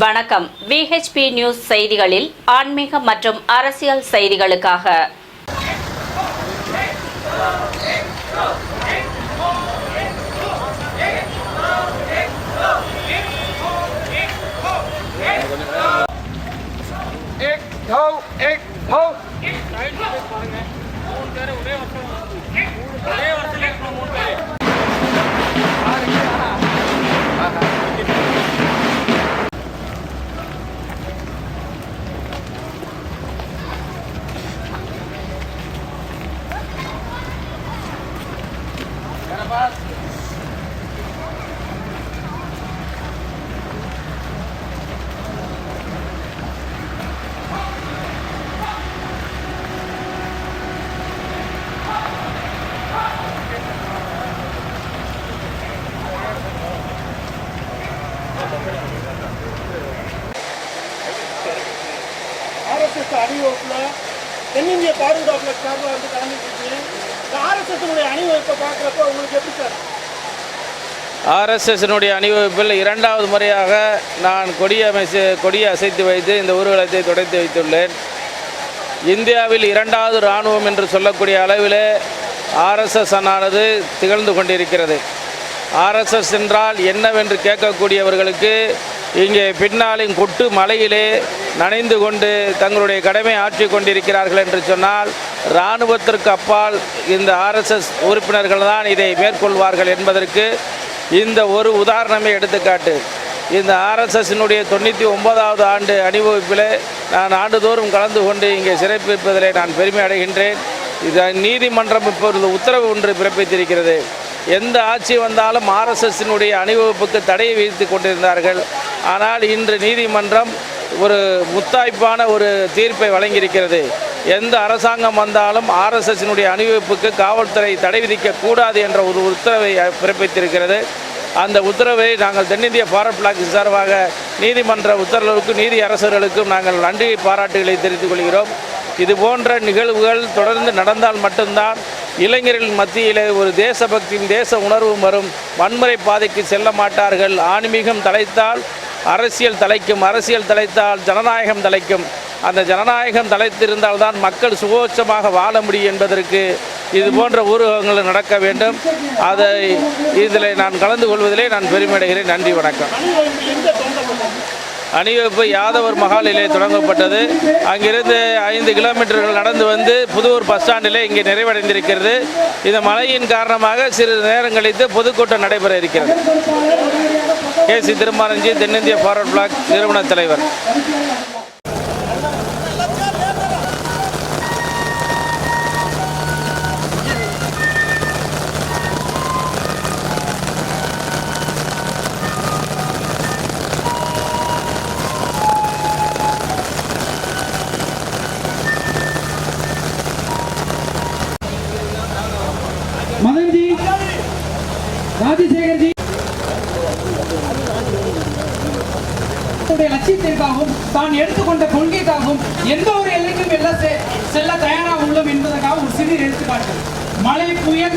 வணக்கம். VHP news செய்திகளில் ஆன்மீக மற்றும் அரசியல் செய்திகளுக்காக RSS அணிவகுப்பில் தென்னிந்திய பாதுகாப்பு சார்பாக வந்து கலந்துருக்கீங்க. இந்த RSS அணிவகுப்பை பார்க்குறப்ப உங்களுக்கு எப்படி சார்? RSS அணிவகுப்பில் இரண்டாவது முறையாக நான் கொடியை அசைத்து வைத்து இந்த ஊர்வலத்தை தொடர்ந்து வைத்துள்ளேன். இந்தியாவில் இரண்டாவது இராணுவம் என்று சொல்லக்கூடிய அளவில் RSS ஆனது திகழ்ந்து கொண்டிருக்கிறது. RSS என்றால் என்னவென்று கேட்கக்கூடியவர்களுக்கு இங்கே பின்னாலின் கொட்டு மலையிலே நனைந்து கொண்டு தங்களுடைய கடமை ஆற்றி கொண்டிருக்கிறார்கள் என்று சொன்னால் இராணுவத்திற்கு அப்பால் இந்த RSS உறுப்பினர்கள் தான் இதை மேற்கொள்வார்கள் என்பதற்கு இந்த ஒரு உதாரணமே எடுத்துக்காட்டு. இந்த RSS-னுடைய 99வது ஆண்டு அணிவகுப்பில் நான் ஆண்டுதோறும் கலந்து கொண்டு இங்கே சிறப்பிப்பதிலே நான் பெருமை அடைகின்றேன். இது நீதிமன்றம் இப்பொழுது உத்தரவு ஒன்று பிறப்பித்திருக்கிறது. எந்த ஆட்சி வந்தாலும் RSS-னுடைய அணிவகுப்புக்கு தடையை விதித்து கொண்டிருந்தார்கள். ஆனால் இன்று நீதிமன்றம் ஒரு முத்தாய்ப்பான ஒரு தீர்ப்பை வழங்கியிருக்கிறது. எந்த அரசாங்கம் வந்தாலும் RSS-னுடைய அணிவகுப்புக்கு காவல்துறை தடை விதிக்கக்கூடாது என்ற ஒரு உத்தரவை பிறப்பித்திருக்கிறது. அந்த உத்தரவை நாங்கள் தென்னிந்திய ஃபார்வர்ட் பிளாக் சார்பாக நீதிமன்ற உத்தரவுக்கும் நீதி அரசர்களுக்கும் நாங்கள் நன்றி பாராட்டுகளை தெரிவித்துக் கொள்கிறோம். இது போன்ற நிகழ்வுகள் தொடர்ந்து நடந்தால் மட்டும்தான் இளைஞர்கள் மத்தியில் ஒரு தேசபக்தியும் தேச உணர்வும் வரும். வன்முறை பாதைக்கு செல்ல மாட்டார்கள். ஆன்மீகம் தலைத்தால் அரசியல் தலைக்கும், அரசியல் தலைத்தால் ஜனநாயகம் தலைக்கும். அந்த ஜனநாயகம் தலைத்திருந்தால்தான் மக்கள் சுகோட்சமாக வாழ முடியும் என்பதற்கு இது போன்ற ஊர்வலங்கள் நடக்க வேண்டும். அதை இதில் நான் கலந்து கொள்வதிலே நான் பெருமையடைகிறேன். நன்றி, வணக்கம். அணிவகுப்பு யாதவர் மஹாலிலே தொடங்கப்பட்டது. அங்கிருந்து 5 கிலோமீட்டர்கள் நடந்து வந்து புதூர் பஸ் ஸ்டாண்டிலே இங்கே நிறைவடைந்திருக்கிறது. இந்த மழையின் காரணமாக சிறிது நேரம் கழித்து பொதுக்கூட்டம் நடைபெற இருக்கிறது. KC திருமாரஞ்சி, தென்னிந்திய ஃபார்வர்ட் பிளாக் நிறுவன தலைவர். மதன்ஜி, ராஜசேகர்ஜி லட்சியத்திற்காகவும் தான் எடுத்துக்கொண்ட கொள்கைக்காகவும் எந்த ஒரு எல்லைக்கும் செல்ல தயாராக உள்ளோம் என்பதற்காக ஒரு சிறிய எடுத்துக்காட்டு. மழை, புயல்,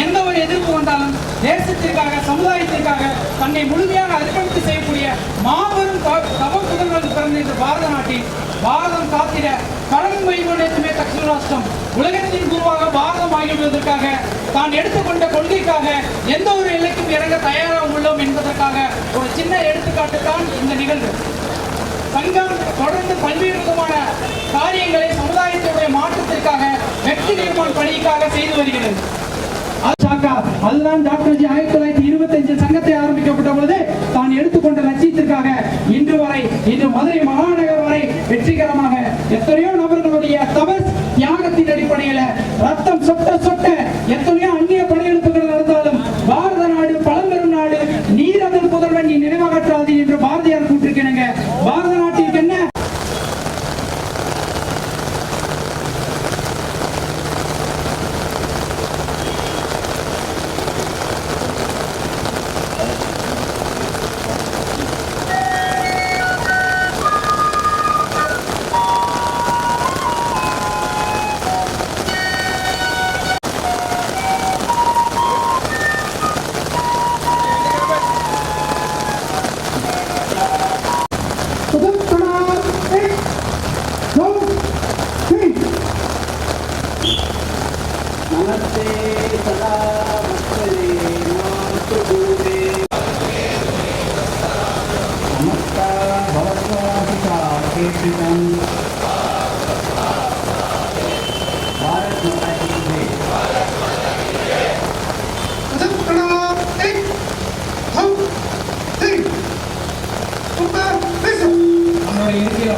எந்த ஒரு எதிர்ப்பு வந்தாலும் தேசத்திற்காக, சமுதாயத்திற்காக தன்னை முழுமையாக அர்ப்பணித்து செய்யக்கூடிய மாபெரும் தவ புதல்வர்கள் பிறந்த இந்த பாரத நாட்டில் பாரதம் காத்திட கடன் வைகோனேத்துமே தக்ஷண ராஷ்டிரம் உலகத்தின் குருவாக பாரதம் ஆகிவிடுவதற்காக தான் எடுத்துக்கொண்ட கொள்கைக்காக எந்த ஒரு எல்லைக்கும் இறங்க தயாராக உள்ளோம் என்பதற்காக ஒரு சின்ன எடுத்துக்காட்டு தான் இந்த நிகழ்வு. சங்கம் தொடர்ந்து பல்வேறு விதமான காரியங்களை சமுதாயத்தினுடைய மாற்றத்திற்காக, வெற்றி நிர்மாண பணிக்காக செய்து வருகிறது. அதுதான் டாக்டர்ஜி 1925 சங்கத்தை ஆரம்பிக்கப்பட்ட பொழுது தான் எடுத்துக்கொண்ட லட்சியத்திற்காக இன்று மதுரை மாநகர் வரை வெற்றிகரமாக எத்தனையோ நபர்களுடைய தபஸ் தியாகத்தின் அடிப்படையில் ரத்தம் சொட்ட சொட்ட எத்தனையோ அந்நிய படையெடுப்புகள் நடந்தாலும் பாரத நாடு பழம்பெரும் நாடு, நீர் அதன் புதல்வன் நீ நினைவாகற்றாது என்று பாரதியார் கூட்டிருக்கிறாங்க. பாரத நாட்டிற்கு என்ன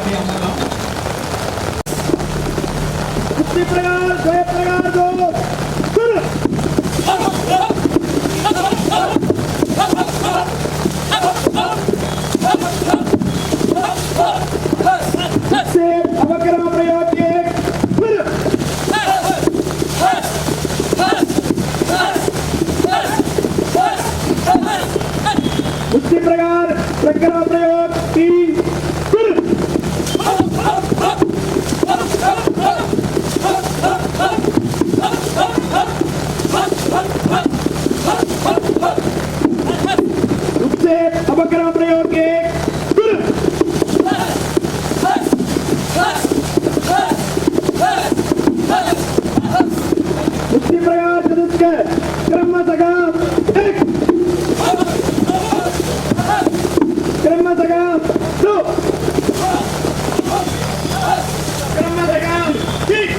அப்படியே அமரலாம். उसी प्रकार प्रक्रिया प्रयोग 3 उससे अवकरण प्रयोग के उसी प्रकार चतुष्कर क्रम सगाम Kremazagam, no. Kremazagam, kick.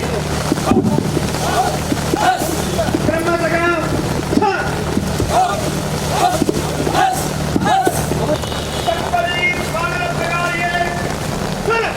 Kremazagam, shot. Sakpari, Bhagat Sagariye, shot.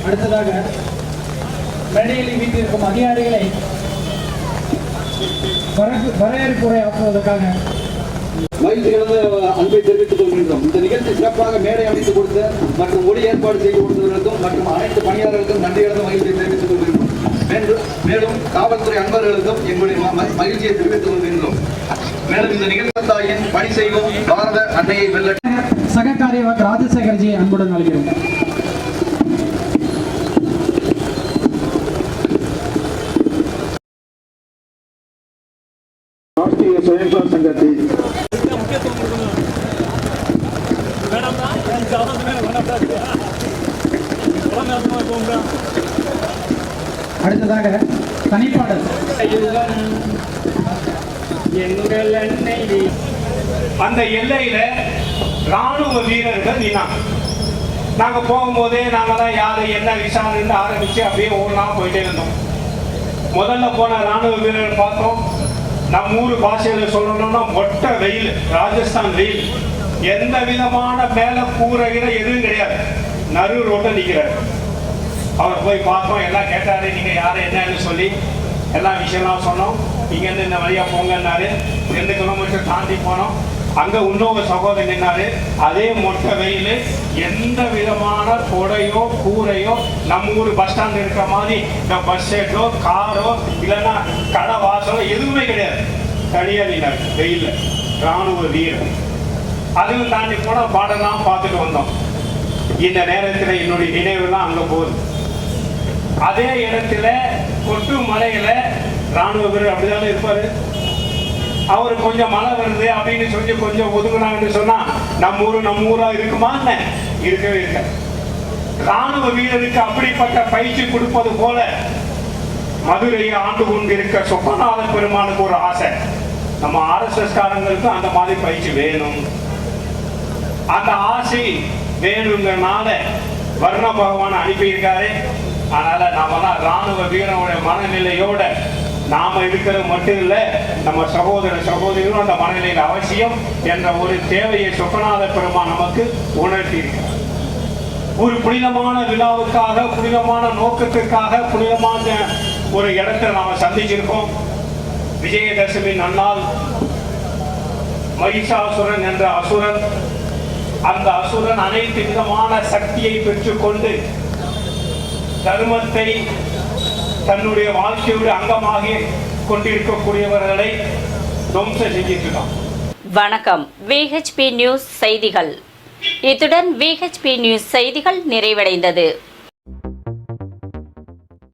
அடுத்ததாக மேடையில் வீட்டிற்கும் அதிகாரிகளை வரவேற்புரை ஆற்றுவதற்காக மகிழ்ச்சி கலந்த அன்பை தெரிவித்துக் கொள்கின்றோம். இந்த நிகழ்ச்சி சிறப்பாக மேடை அமைத்து கொடுத்த மற்றும் ஒளி ஏற்பாடு செய்து கொடுத்தவர்களுக்கும் மற்றும் அனைத்து பணியாளர்களுக்கும் நன்றி கலந்த மகிழ்ச்சியை தெரிவித்துக் கொள்கின்றோம். மேலும் காவல்துறை அன்பர்களுக்கும் எங்களுடைய மகிழ்ச்சியை தெரிவித்துக் கொள்கின்றோம். மேலும் இந்த நிகழ்ச்சி தாயின் பணி செய்வோம் பாரத அன்னையை வெல்ல சக காரியவாக ராஜசேகர்ஜியை அன்புடன் அழைக்கிறோம். राष्ट्रीय स्वयंसेवक संघाची அடுத்ததாக தனிப்பாடல் அந்த எல்லையில ராணுவ வீரர்கள் நாங்க போகும்போதே நாங்க தான் யாரு என்ன விசாரணை ஆரம்பிச்சு அப்படியே ஒவ்வொன்றா போயிட்டே இருந்தோம். முதல்ல போன ராணுவ வீரர்கள் பார்த்தோம். நம்ம ஊர் பாஷையில சொல்லணும்னா மொட்டை வெயில், ராஜஸ்தான் வெயில், எந்த விதமான மேல கூரையில எதுவும் கிடையாது, நடு ரோட்ட நிக்கிறார். அவர் போய் பார்த்தோம், எல்லாம் கேட்டாரு, நீங்க யாரு என்னன்னு சொல்லி எல்லா விஷயம்லாம் சொன்னோம். இங்கேருந்து இந்த வழியா போங்கன்னாரு. 2 கிலோமீட்டர் தாண்டி போனோம். அங்க இன்னொரு சகோதரன் நின்னாரு. அதே மொட்டை வெயில், எந்த விதமான கொடையோ கூரையோ நம்ம ஊர் பஸ் ஸ்டாண்ட் இருக்கிற மாதிரி இந்த பஸ் ஷெட்டோ காரோ இல்லைன்னா கடை வாசலோ எதுவுமே கிடையாது. தனியா நின்னாரு வெயில்ல ராணுவ வீரர். அதுவும் தாண்டி போனா பாடலாம் பார்த்துட்டு வந்தோம். இந்த நேரத்தில் என்னுடைய நினைவுலாம் அங்க போகுது. அதே இடத்துல கொட்டு மலையில ராணுவ வீரர் அப்படிதானே இருப்பாரு. அவரு கொஞ்சம் மழை வருது அப்படின்னு சொல்லி கொஞ்சம் ஒதுக்குனாங்கன்னு சொன்னா நம்ம ஊரா இருக்குமா? இருக்கவே இருக்க. ராணுவ வீரருக்கு அப்படிப்பட்ட பயிற்சி கொடுப்பது போல மதுரையை ஆண்டு கொண்டிருக்க சொப்பநாத பெருமானுக்கு ஒரு ஆசை, நம்ம RSS காரங்களுக்கு அந்த மாதிரி பயிற்சி வேணும். அந்த ஆசை வேணுங்கிறனால வர்ண பகவான் அனுப்பியிருக்காரு. அதனால நாம தான் ராணுவ வீரனுடைய மனநிலையோட நாம இருக்கிறது மட்டும் இல்ல, நம்ம சகோதர சகோதரிகளும் அந்த மனநிலையில் அவசியம் என்ற ஒரு தேவையை சொப்பநாத பெருமான் நமக்கு உணர்த்தி இருக்கிறார். ஒரு புனிதமான விழாவுக்காக, புனிதமான நோக்கத்திற்காக, புனிதமான ஒரு இடத்தை நாம சந்திச்சிருக்கோம். விஜயதசமி நன்னாள் மகிஷாசுரன் என்ற அசுரன் அந்த அசுரன் அனைத்து விதமான சக்தியை பெற்றுக்கொண்டு தர்மத்தை தன்னுடைய வாழ்க்கையோடு அங்கமாக கொண்டிருக்கக்கூடியவர்களை துவம்சம் செஞ்சிட்டு இருக்கான். வணக்கம். VHP நியூஸ் செய்திகள். இத்துடன் VHP நியூஸ் செய்திகள் நிறைவடைந்தது.